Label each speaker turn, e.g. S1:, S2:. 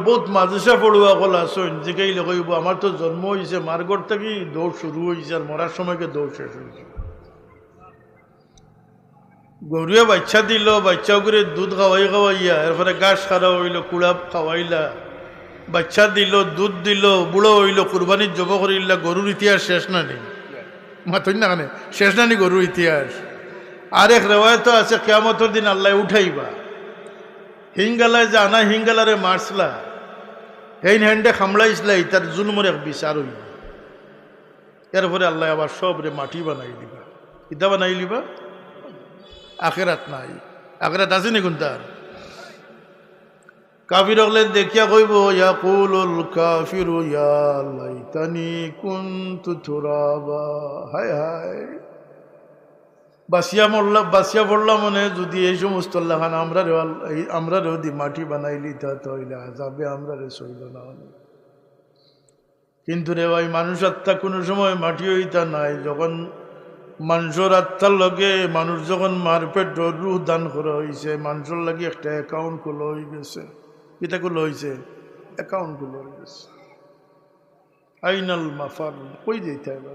S1: বহুত মাদ্রাসা পড়ুয়া কল আসন জিকাইলে কইব আমার তো জন্ম হয়েছে মারগড় থেকে দৌড় শুরু হয়েছে আর মরার সময়কে দৌড় শেষ হয়েছে। গরুয়ে বাচ্চা দিল, বাচ্চা করে দুধ খাওয়াইয়া এরপরে ঘাস খাওয়া হইল, কুড়া খাওয়াইলা, বাচ্চা দিল, দুধ দিল, বুড়ো হইল, কুরবানির জব করিলা। গরুর ইতিহাস শেষ না নেই, মাথুন না কানে শেষ না নি গরুর ইতিহাস। আরেক রেওয়ায়ত আছে কিয়ামতের দিন আল্লাহ উঠাইবা হিঙ্গালায় যে আনা হিঙ্গালারে মারসলা হেইন হ্যান্ডে খামলাইসলাই তার জুলমর এক বিচার হইব। এরপরে আল্লাহ আবার সবরে মাটি বানাই দিবা। ইটা বানাই লিবা, আখেরাত নাই। আখেরাত আছে নি কোনটার? কাফির হলে দেখিয়া কইব ইয়াকুলুল কাফিরু ইয়া লাইতানি কুনতু তুরাবা। হায় হায়, বাসিয়া পড়লা মনে যদি এই সমস্ত লাখান আমরা রেও দি মাটি বানাইলি তাহলে আযাবে আমরা রে সইল না। কিন্তু রে ভাই, মানুষ আত্মা কোনো সময় মাটি হইতা নাই। যখন মানুষের আত্মার লগে মানুষ যখন মারপেট রুহ দান করা হয়েছে, মানুষের লাগে একটা অ্যাকাউন্ট খোলা হয়ে গেছে। এটা খোলা হয়েছে, অ্যাকাউন্ট খোলা হয়ে গেছে। আইনাল মাফার, কই যেতে হবে?